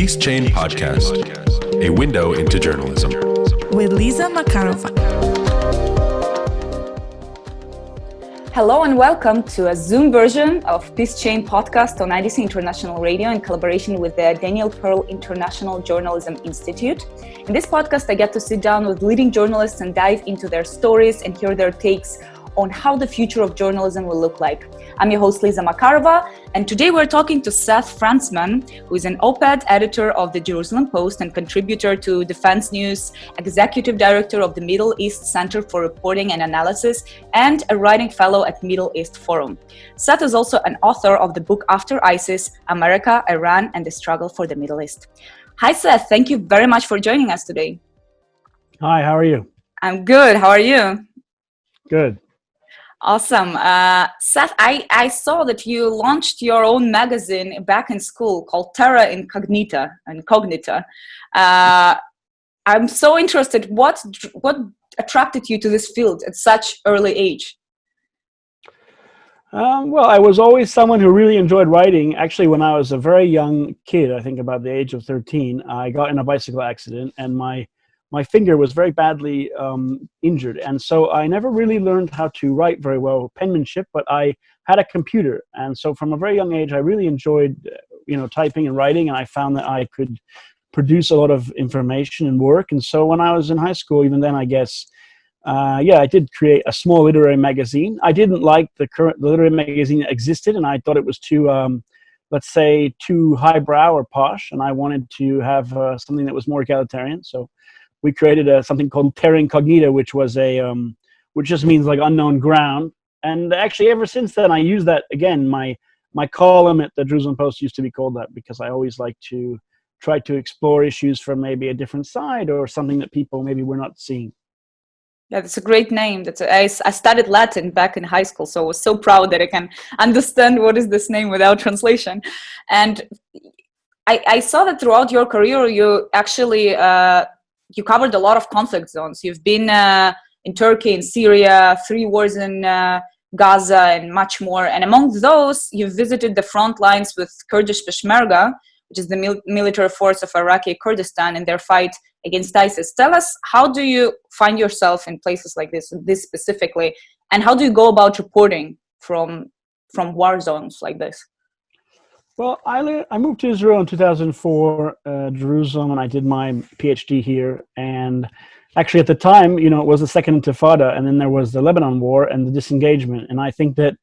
Peace Chain Podcast, a window into journalism. With Lisa Makarova. Hello and welcome to a Zoom version of Peace Chain Podcast on IDC International Radio in collaboration with the Daniel Pearl International Journalism Institute. In this podcast, I get to sit down with leading journalists and dive into their stories and hear their takes on how the future of journalism will look like. I'm your host, Lisa Makarova, and today we're talking to Seth Frantzman, who is an Oped editor of the Jerusalem Post and contributor to Defense News, executive director of the Middle East Center for Reporting and Analysis, and a writing fellow at Middle East Forum. Seth is also an author of the book After ISIS, America, Iran, and the Struggle for the Middle East. Hi, Seth. Thank you very much for joining us today. Hi, how are you? I'm good. How are you? Good. Awesome. Seth, I saw that you launched your own magazine back in school called Terra Incognita. I'm so interested. What attracted you to this field at such early age? Well, I was always someone who really enjoyed writing. Actually, when I was a very young kid, I think about the age of 13, I got in a bicycle accident and my finger was very badly injured. And so I never really learned how to write very well, penmanship, but I had a computer. And so from a very young age, I really enjoyed, typing and writing. And I found that I could produce a lot of information and work. And so when I was in high school, even then, I guess, I did create a small literary magazine. I didn't like the literary magazine that existed. And I thought it was too, too highbrow or posh. And I wanted to have something that was more egalitarian. So we created something called Terra Incognita, which was which just means like unknown ground. And actually, ever since then, I use that again. My column at the Jerusalem Post used to be called that because I always like to try to explore issues from maybe a different side or something that people maybe were not seeing. Yeah, that's a great name. I studied Latin back in high school, so I was so proud that I can understand what is this name without translation. And I saw that throughout your career, you actually you covered a lot of conflict zones. You've been in Turkey, in Syria, 3 wars in Gaza, and much more. And among those, you've visited the front lines with Kurdish peshmerga, which is the military force of Iraqi Kurdistan in their fight against ISIS. Tell us, how do you find yourself in places like this specifically, and how do you go about reporting from war zones like this? Well, I moved to Israel in 2004, Jerusalem, and I did my PhD here. And actually at the time, it was the second Intifada, and then there was the Lebanon War and the disengagement. And I think that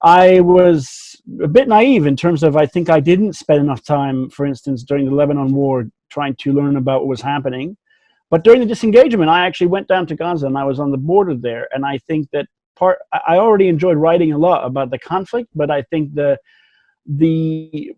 I was a bit naive in terms of, I think I didn't spend enough time, for instance, during the Lebanon War, trying to learn about what was happening. But during the disengagement, I actually went down to Gaza and I was on the border there. And I think that I already enjoyed writing a lot about the conflict, but I think the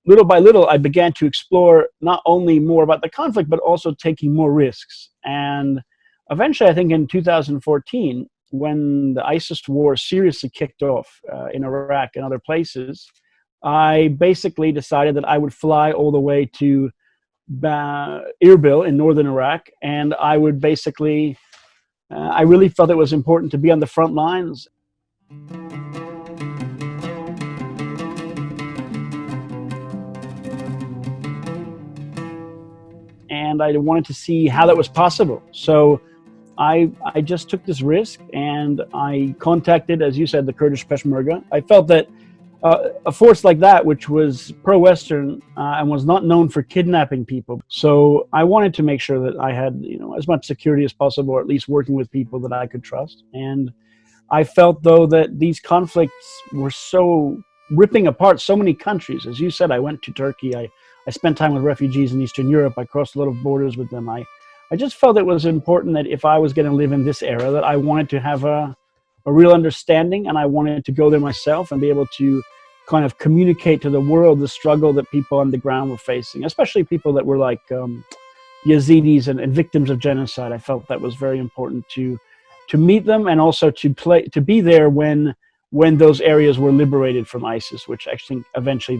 little by little, I began to explore not only more about the conflict, but also taking more risks. And eventually, I think in 2014, when the ISIS war seriously kicked off in Iraq and other places, I basically decided that I would fly all the way to Erbil in northern Iraq. And I would basically, I really felt it was important to be on the front lines. And I wanted to see how that was possible. So I just took this risk and I contacted, as you said, the Kurdish peshmerga. I felt that a force like that, which was pro-Western and was not known for kidnapping people. So I wanted to make sure that I had, as much security as possible, or at least working with people that I could trust. And I felt, though, that these conflicts were so ripping apart so many countries. As you said, I went to Turkey. I spent time with refugees in Eastern Europe. I crossed a lot of borders with them. I just felt it was important that if I was going to live in this era, that I wanted to have a real understanding, and I wanted to go there myself and be able to kind of communicate to the world the struggle that people on the ground were facing, especially people that were like Yazidis and victims of genocide. I felt that was very important to meet them and also to be there when those areas were liberated from ISIS, which I think eventually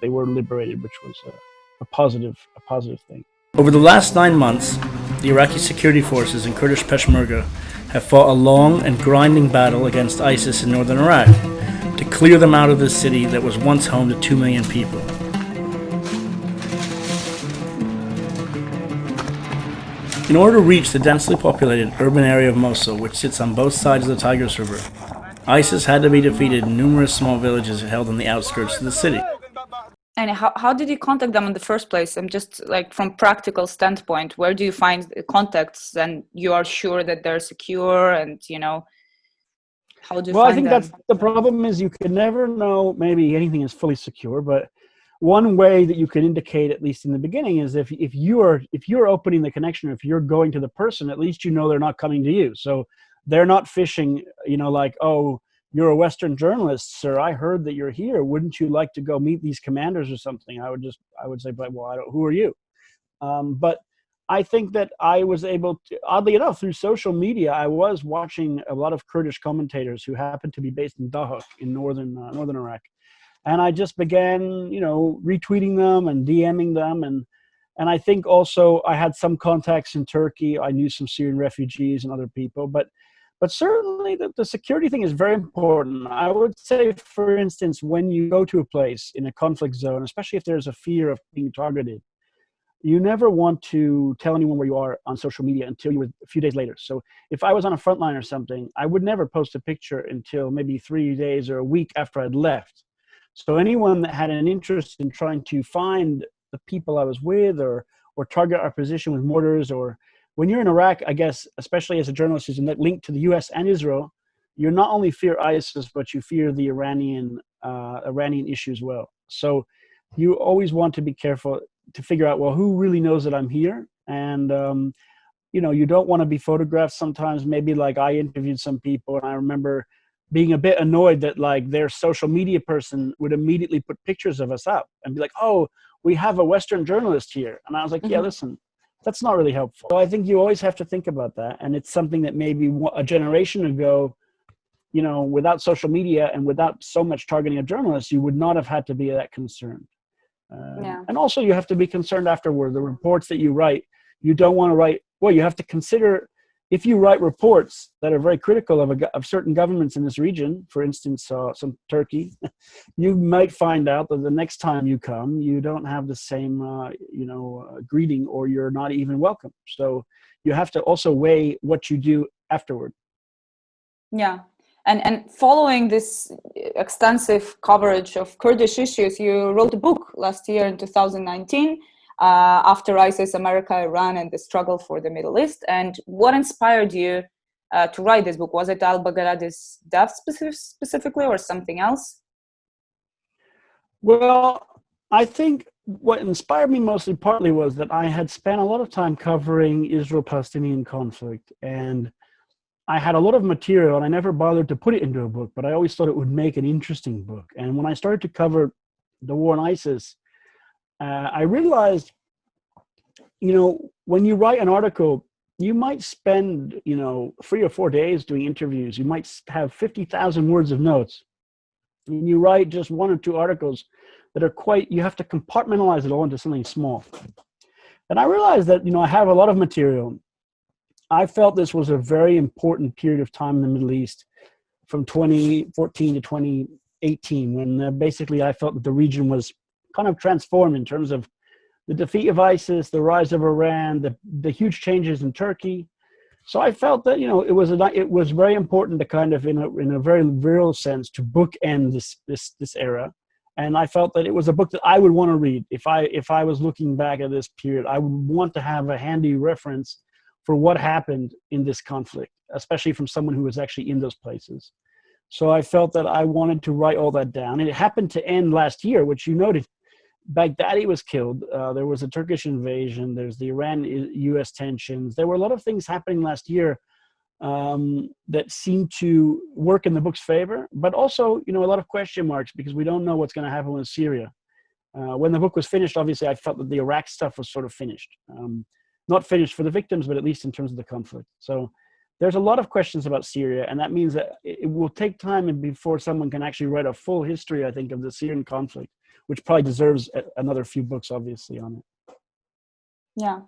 they were liberated, which was a positive thing. Over the last 9 months, the Iraqi security forces and Kurdish peshmerga have fought a long and grinding battle against ISIS in northern Iraq to clear them out of the city that was once home to 2 million people. In order to reach the densely populated urban area of Mosul, which sits on both sides of the Tigris River, ISIS had to be defeated in numerous small villages held on the outskirts of the city. And how did you contact them in the first place? I'm just like, from practical standpoint, where do you find the contacts and you are sure that they're secure, and how do you Well, find I think them? that's the problem, is you can never know maybe anything is fully secure, but one way that you can indicate, at least in the beginning, is if you're opening the connection, or if you're going to the person, at least they're not coming to you. So they're not fishing, like, oh, you're a Western journalist, sir, I heard that you're here. Wouldn't you like to go meet these commanders or something? I would say, but well, who are you? But I think that I was able to, oddly enough, through social media, I was watching a lot of Kurdish commentators who happened to be based in Dahak in northern Iraq. And I just began, retweeting them and DMing them. And I think also I had some contacts in Turkey. I knew some Syrian refugees and other people. But certainly the security thing is very important. I would say, for instance, when you go to a place in a conflict zone, especially if there's a fear of being targeted, you never want to tell anyone where you are on social media until you were a few days later. So if I was on a front line or something, I would never post a picture until maybe 3 days or a week after I'd left. So anyone that had an interest in trying to find the people I was with, or target our position with mortars, or when you're in Iraq, I guess, especially as a journalist who's linked to the US and Israel, you not only fear ISIS, but you fear the Iranian issue as well. So you always want to be careful to figure out, well, who really knows that I'm here? And, you don't want to be photographed sometimes. Maybe like I interviewed some people, and I remember being a bit annoyed that like their social media person would immediately put pictures of us up and be like, oh, we have a Western journalist here. And I was like, yeah, listen, that's not really helpful. So I think you always have to think about that. And it's something that maybe a generation ago, without social media and without so much targeting of journalists, you would not have had to be that concerned. And also you have to be concerned afterward. The reports that you write, you don't want to write, well, you have to consider, if you write reports that are very critical of certain governments in this region, for instance, some Turkey, you might find out that the next time you come, you don't have the same, greeting, or you're not even welcome. So you have to also weigh what you do afterward. Yeah. And following this extensive coverage of Kurdish issues, you wrote a book last year in 2019, after ISIS, America, Iran, and the struggle for the Middle East. And what inspired you to write this book? Was it al-Baghdadi's death specifically, or something else? Well, I think what inspired me mostly partly was that I had spent a lot of time covering Israel-Palestinian conflict, and I had a lot of material, and I never bothered to put it into a book, but I always thought it would make an interesting book. And when I started to cover the war on ISIS, I realized, when you write an article, you might spend, 3 or 4 days doing interviews. You might have 50,000 words of notes, and you write just 1 or 2 articles that are you have to compartmentalize it all into something small. And I realized that, I have a lot of material. I felt this was a very important period of time in the Middle East, from 2014 to 2018, when basically I felt that the region was kind of transformed in terms of the defeat of ISIS, the rise of Iran, the huge changes in Turkey. So I felt that, it was very important to kind of, in a very real sense, to bookend this era. And I felt that it was a book that I would want to read. If I was looking back at this period, I would want to have a handy reference for what happened in this conflict, especially from someone who was actually in those places. So I felt that I wanted to write all that down. And it happened to end last year, which you noted. Baghdadi was killed. There was a Turkish invasion. There's the Iran-US tensions. There were a lot of things happening last year that seemed to work in the book's favor, but also, a lot of question marks, because we don't know what's going to happen with Syria. When the book was finished, obviously, I felt that the Iraq stuff was sort of finished. Not finished for the victims, but at least in terms of the conflict. So there's a lot of questions about Syria, and that means that it will take time before someone can actually write a full history, I think, of the Syrian conflict, which probably deserves another few books, obviously, on it. Yeah.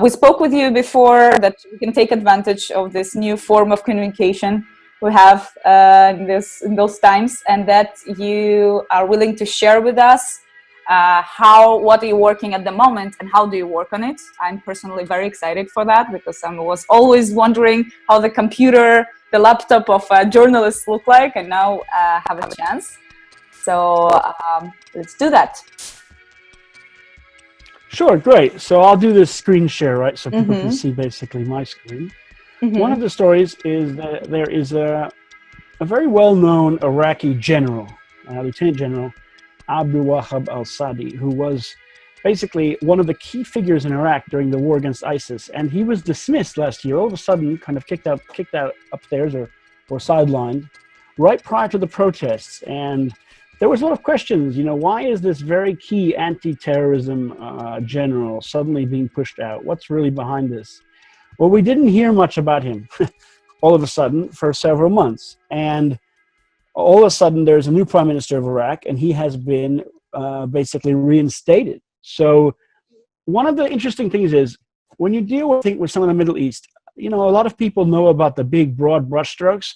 We spoke with you before that we can take advantage of this new form of communication we have in those times, and that you are willing to share with us what are you working at the moment and how do you work on it. I'm personally very excited for that because I was always wondering how the laptop of journalists look like, and now have a chance. So let's do that. Sure, great. So I'll do this screen share, right? So people can see basically my screen. One of the stories is that there is a very well-known Iraqi general, Lieutenant General Abdul Wahab al-Sadi, who was basically one of the key figures in Iraq during the war against ISIS. And he was dismissed last year, all of a sudden, kind of kicked out upstairs or sidelined, right prior to the protests. And there was a lot of questions, why is this very key anti-terrorism general suddenly being pushed out? What's really behind this? Well, we didn't hear much about him all of a sudden for several months. And all of a sudden, there's a new prime minister of Iraq, and he has been basically reinstated. So one of the interesting things is when you deal with some of the Middle East, a lot of people know about the big, broad brushstrokes.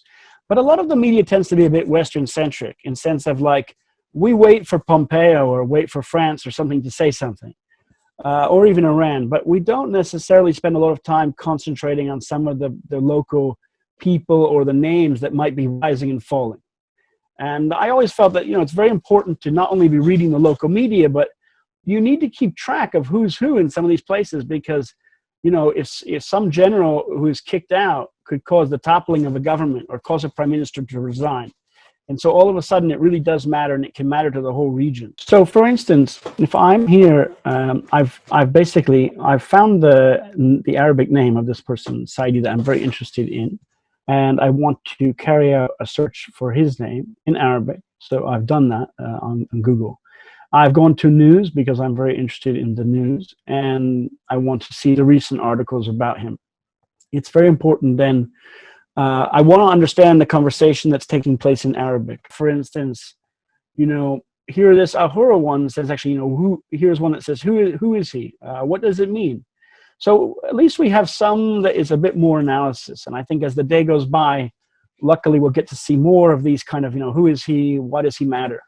But a lot of the media tends to be a bit Western-centric in sense of like, we wait for Pompeo or wait for France or something to say something, or even Iran. But we don't necessarily spend a lot of time concentrating on some of the local people or the names that might be rising and falling. And I always felt that, it's very important to not only be reading the local media, but you need to keep track of who's who in some of these places because, if some general who is kicked out could cause the toppling of a government or cause a prime minister to resign. And so all of a sudden it really does matter, and it can matter to the whole region. So for instance, if I'm here, I've found the Arabic name of this person, Saidi, that I'm very interested in. And I want to carry out a search for his name in Arabic. So I've done that on Google. I've gone to news because I'm very interested in the news, and I want to see the recent articles about him. It's very important then. I want to understand the conversation that's taking place in Arabic. For instance, here this Ahura one says actually, here's one that says, who is he? What does it mean? So at least we have some that is a bit more analysis. And I think as the day goes by, luckily we'll get to see more of these kind of, who is he? Why does he matter?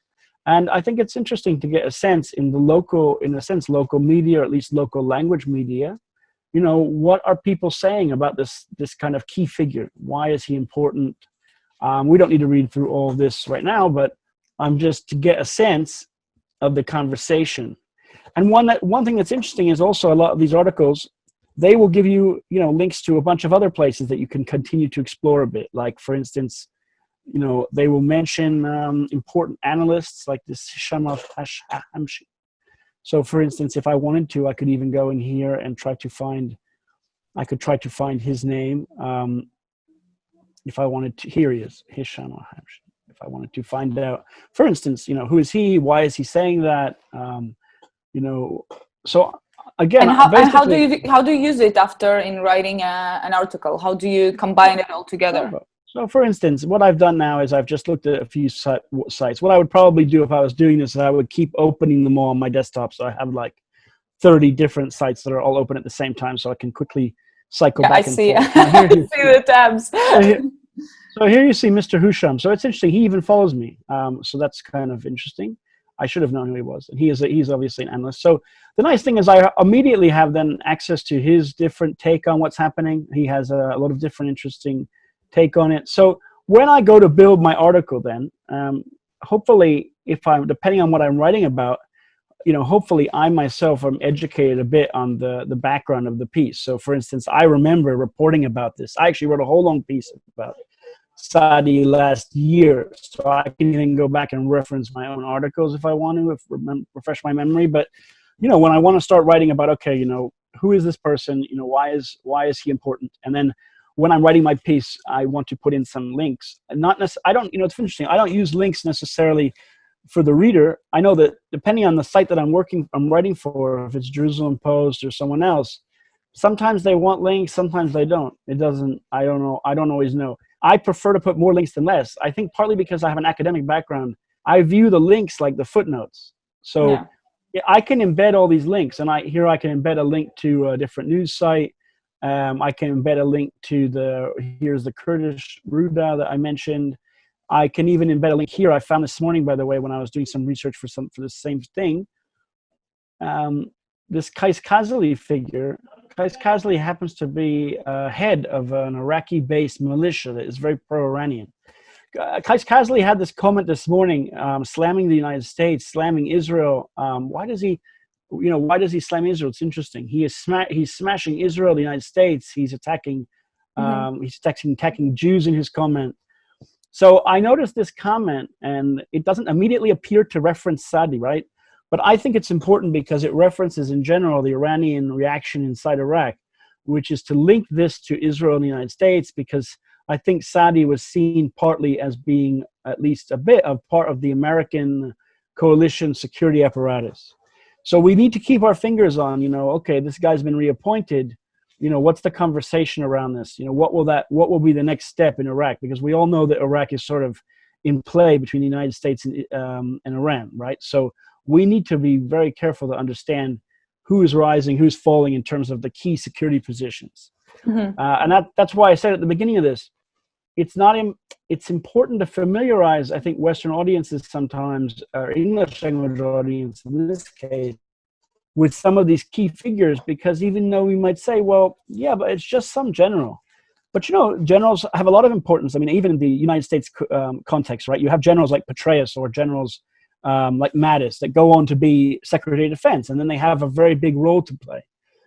And I think it's interesting to get a sense in local media, or at least local language media, what are people saying about this kind of key figure? Why is he important? We don't need to read through all of this right now, but just to get a sense of the conversation. And one thing that's interesting is also a lot of these articles, they will give you, links to a bunch of other places that you can continue to explore a bit. Like, for instance, they will mention important analysts like this Hisham al-Hamshi. So, for instance, if I wanted to, I could even go in here and try to find his name. If I wanted to, here he is, Hisham al-Hamshi. If I wanted to find out, for instance, who is he? Why is he saying that? So again, and how do you use it after in writing an article? How do you combine it all together? So for instance, what I've done now is I've just looked at a few sites. What I would probably do if I was doing this is I would keep opening them all on my desktop. So I have like 30 different sites that are all open at the same time, so I can quickly cycle back and forth. I see the tabs. So here you see Mr. Husham. So it's interesting. He even follows me. So that's kind of interesting. I should have known who he was. And he's obviously an analyst. So the nice thing is I immediately have then access to his different take on what's happening. He has a lot of different interesting take on it. So when I go to build my article then, hopefully depending on what I'm writing about, hopefully I myself am educated a bit on the background of the piece. So for instance, I remember reporting about this. I actually wrote a whole long piece about Saadi last year, so I can even go back and reference my own articles if I want to, refresh my memory. But when I want to start writing about, okay, who is this person? Why is he important? And then when I'm writing my piece, I want to put in some links. And not necessarily, it's interesting. I don't use links necessarily for the reader. I know that depending on the site that I'm writing for, if it's Jerusalem Post or someone else, sometimes they want links, sometimes they don't. I don't know. I don't always know. I prefer to put more links than less. I think partly because I have an academic background, I view the links like the footnotes. So I can embed all these links, and I can embed a link to a different news site. I can embed a link to here's the Kurdish Ruda that I mentioned. I can even embed a link here. I found this morning, by the way, when I was doing some research for the same thing. this Qais Khazali figure. Qais Khazali happens to be head of an Iraqi-based militia that is very pro-Iranian. Qais Khazali had this comment this morning, slamming the United States, slamming Israel. Why does he slam Israel? It's interesting. He's smashing Israel, the United States. He's attacking, attacking Jews in his comment. So I noticed this comment, and it doesn't immediately appear to reference Saadi, right? But I think it's important because it references in general the Iranian reaction inside Iraq, which is to link this to Israel and the United States, because I think Saadi was seen partly as being at least a bit of part of the American coalition security apparatus. So we need to keep our fingers on, okay, this guy's been reappointed. What's the conversation around this? What will be the next step in Iraq? Because we all know that Iraq is sort of in play between the United States and Iran, right? So we need to be very careful to understand who is rising, who's falling in terms of the key security positions. Mm-hmm. And that's why I said at the beginning of this, it's important to familiarize, I think, Western audiences sometimes, or English language audience in this case, with some of these key figures, because even though we might say, well, yeah, but it's just some general. But, generals have a lot of importance. I mean, even in the United States context, right? You have generals like Petraeus or generals like Mattis that go on to be Secretary of Defense, and then they have a very big role to play.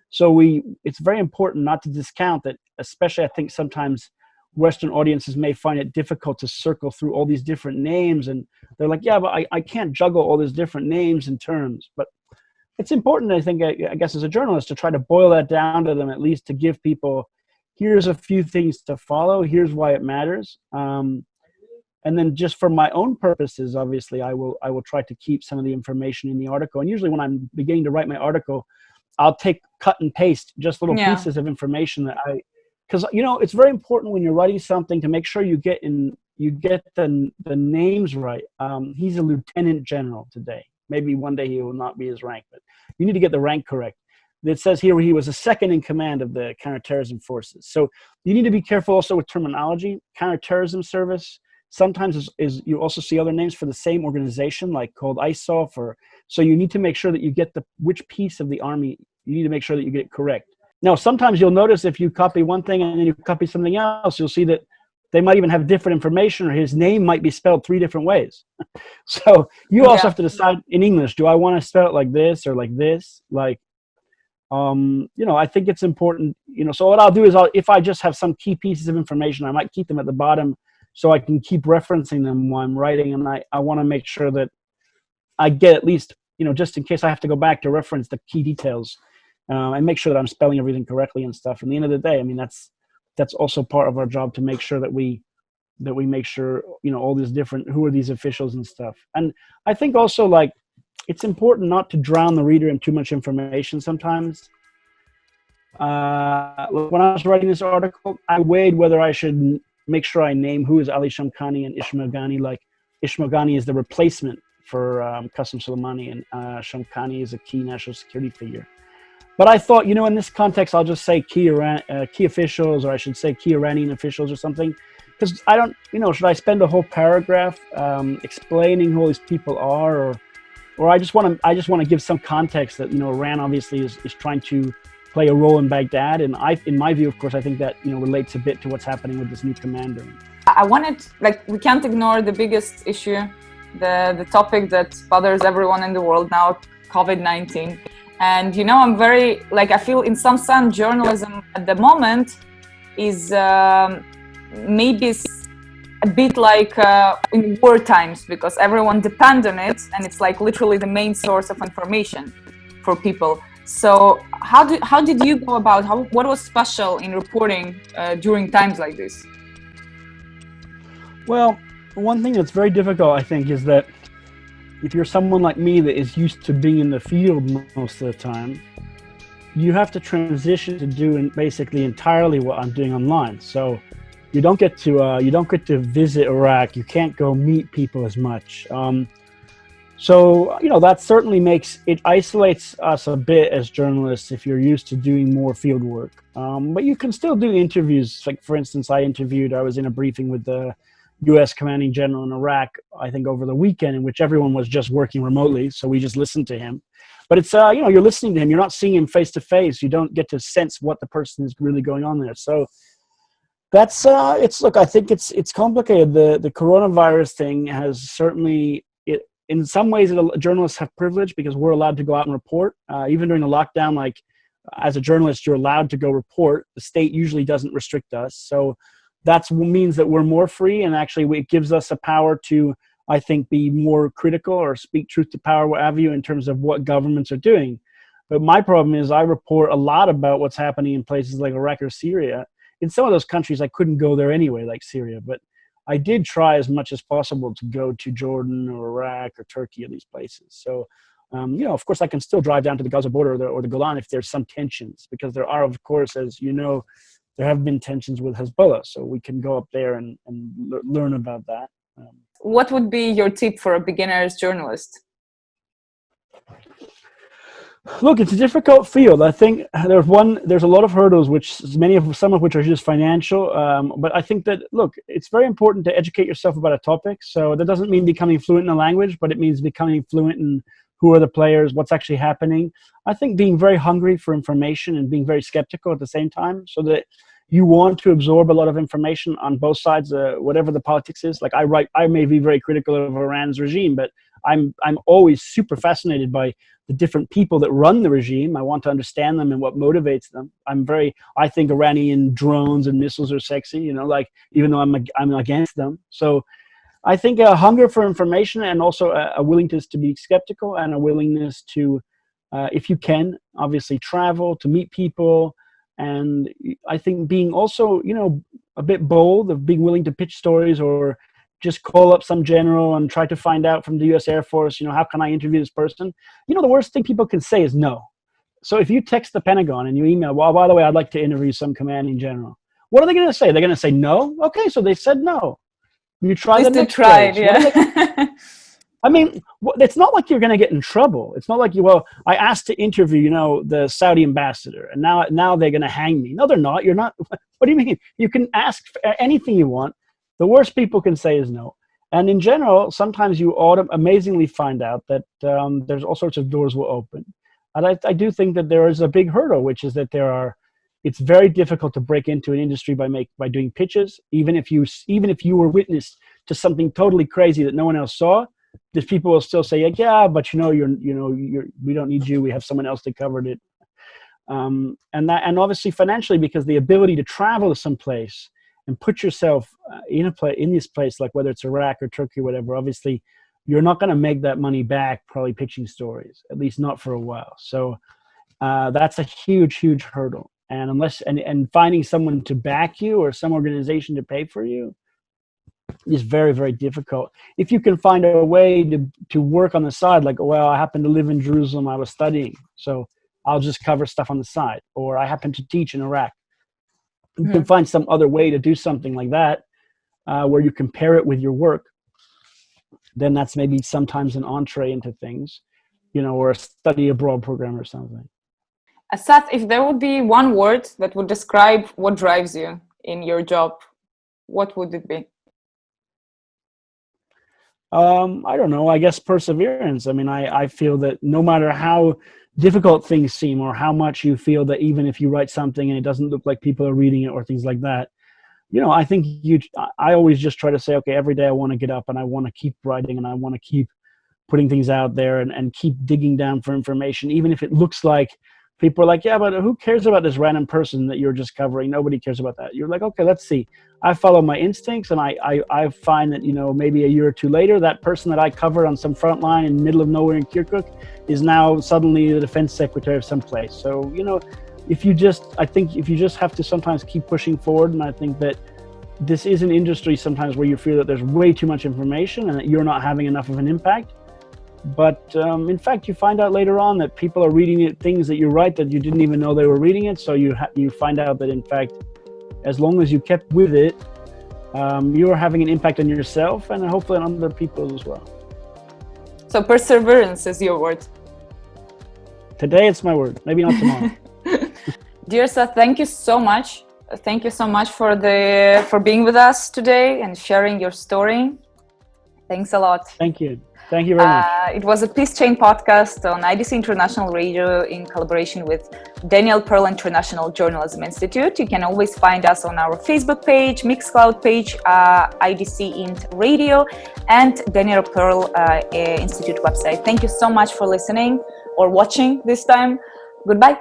So it's very important not to discount that, especially I think sometimes Western audiences may find it difficult to circle through all these different names, and they're like, yeah, but I can't juggle all these different names and terms. But it's important, I think, I guess, as a journalist, to try to boil that down to them, at least to give people, here's a few things to follow, here's why it matters. And then just for my own purposes, obviously, I will try to keep some of the information in the article. And usually when I'm beginning to write my article, I'll cut and paste just little pieces of information because it's very important when you're writing something to make sure you get the names right. He's a lieutenant general today. Maybe one day he will not be his rank, but you need to get the rank correct. It says here he was a second in command of the counterterrorism forces. So you need to be careful also with terminology. Counterterrorism service sometimes is you also see other names for the same organization, like called ISOF, so you need to make sure that you get which piece of the army, you need to make sure that you get it correct. Now, sometimes you'll notice if you copy one thing and then you copy something else, you'll see that they might even have different information, or his name might be spelled 3 different ways. So you also have to decide in English, do I want to spell it like this or like this? Like, I think it's important, so what I'll do is if I just have some key pieces of information, I might keep them at the bottom so I can keep referencing them while I'm writing. And I want to make sure that I get at least, just in case I have to go back to reference the key details, and make sure that I'm spelling everything correctly and stuff. And at the end of the day, I mean, that's also part of our job, to make sure that we make sure, all these different, who are these officials and stuff. And I think also, like, it's important not to drown the reader in too much information sometimes. When I was writing this article, I weighed whether I should make sure I name who is Ali Shamkhani and Ismail Ghani. Like, Ismail Ghani is the replacement for Qasem Soleimani, and Shamkhani is a key national security figure. But I thought, in this context, I'll just say key officials, or I should say key Iranian officials or something. Because I don't, should I spend a whole paragraph explaining who all these people are, or I just want to give some context that, Iran obviously is trying to play a role in Baghdad. And in my view, of course, I think that, relates a bit to what's happening with this new commander. I wanted, we can't ignore the biggest issue, the topic that bothers everyone in the world now, COVID-19. And, I'm very, I feel in some sense journalism at the moment is maybe a bit like in war times, because everyone depends on it, and it's literally the main source of information for people. So how did you go about, what was special in reporting during times like this? Well, one thing that's very difficult, I think, is that if you're someone like me that is used to being in the field most of the time, you have to transition to doing basically entirely what I'm doing online. So you don't get to visit Iraq. You can't go meet people as much. So that certainly isolates us a bit as journalists if you're used to doing more field work. But you can still do interviews. Like, for instance, I was in a briefing with the U.S. commanding general in Iraq, I think over the weekend, in which everyone was just working remotely. So we just listened to him. but it's you're listening to him, you're not seeing him face to face, you don't get to sense what the person is really going on there. So that's I think it's complicated. The coronavirus thing has certainly, in some ways journalists have privilege because we're allowed to go out and report, even during the lockdown. Like, as a journalist, you're allowed to go report. The state usually doesn't restrict us, so that means that we're more free, and actually it gives us a power to, I think, be more critical or speak truth to power, what have you, in terms of what governments are doing. But my problem is I report a lot about what's happening in places like Iraq or Syria. In some of those countries, I couldn't go there anyway, like Syria, but I did try as much as possible to go to Jordan or Iraq or Turkey or these places. So, of course, I can still drive down to the Gaza border or the Golan if there's some tensions, because there are, of course, as you know, there have been tensions with Hezbollah. So we can go up there and learn about that. What would be your tip for a beginner's journalist? Look, it's a difficult field. I think there's a lot of hurdles, some of which are just financial. But I think that, look, it's very important to educate yourself about a topic. So that doesn't mean becoming fluent in a language, but it means becoming fluent in who are the players, what's actually happening. I think being very hungry for information and being very skeptical at the same time, so that you want to absorb a lot of information on both sides, whatever the politics is. Like I may be very critical of Iran's regime, but I'm always super fascinated by the different people that run the regime. I want to understand them and what motivates them. I think Iranian drones and missiles are sexy, even though I'm against them. So I think a hunger for information, and also a willingness to be skeptical, and a willingness to, if you can, obviously travel, to meet people. And I think being also, a bit bold, of being willing to pitch stories, or just call up some general and try to find out from the US Air Force, how can I interview this person? The worst thing people can say is no. So if you text the Pentagon and you email, well, by the way, I'd like to interview some commanding general, what are they going to say? They're going to say no? Okay, so they said no. You try the next try, place. yeah. I mean, it's not like you're going to get in trouble. It's not like I asked to interview, the Saudi ambassador, and now they're going to hang me. No, they're not. You're not. What do you mean? You can ask for anything you want. The worst people can say is no. And in general, sometimes you amazingly find out that there's all sorts of doors will open. And I do think that there is a big hurdle, which is that it's very difficult to break into an industry by doing pitches. Even if you were witness to something totally crazy that no one else saw, there's people will still say, yeah, but we don't need you. We have someone else that covered it. And obviously financially, because the ability to travel to some place and put yourself in this place, like whether it's Iraq or Turkey or whatever, obviously you're not going to make that money back probably pitching stories, at least not for a while. So that's a huge hurdle. And and finding someone to back you or some organization to pay for you is very, very difficult. If you can find a way to work on the side, like, well, I happen to live in Jerusalem, I was studying, so I'll just cover stuff on the side, or I happen to teach in Iraq. You can find some other way to do something like that, where you can pair it with your work. Then that's maybe sometimes an entree into things, or a study abroad program or something. Seth, if there would be one word that would describe what drives you in your job, what would it be? I don't know. I guess perseverance. I mean, I feel that no matter how difficult things seem, or how much you feel that even if you write something and it doesn't look like people are reading it or things like that, I think I always just try to say, okay, every day I want to get up and I want to keep writing and I want to keep putting things out there and keep digging down for information, even if it looks like people are like, yeah, but who cares about this random person that you're just covering? Nobody cares about that. You're like, okay, let's see. I follow my instincts, and I find that, maybe a year or two later, that person that I covered on some front line in the middle of nowhere in Kirkuk is now suddenly the defense secretary of some place. So, I think if you just have to sometimes keep pushing forward, and I think that this is an industry sometimes where you feel that there's way too much information and that you're not having enough of an impact. But in fact, you find out later on that people are reading things that you write that you didn't even know they were reading it. So you find out that, in fact, as long as you kept with it, you are having an impact on yourself and hopefully on other people as well. So perseverance is your word. Today it's my word, maybe not tomorrow. Dear Seth, thank you so much. Thank you so much for being with us today and sharing your story. Thanks a lot. Thank you. Thank you very much. It was a Peace Chain podcast on IDC International Radio in collaboration with Daniel Pearl International Journalism Institute. You can always find us on our Facebook page, Mixcloud page, IDC Int Radio, and Daniel Pearl Institute website. Thank you so much for listening or watching this time. Goodbye.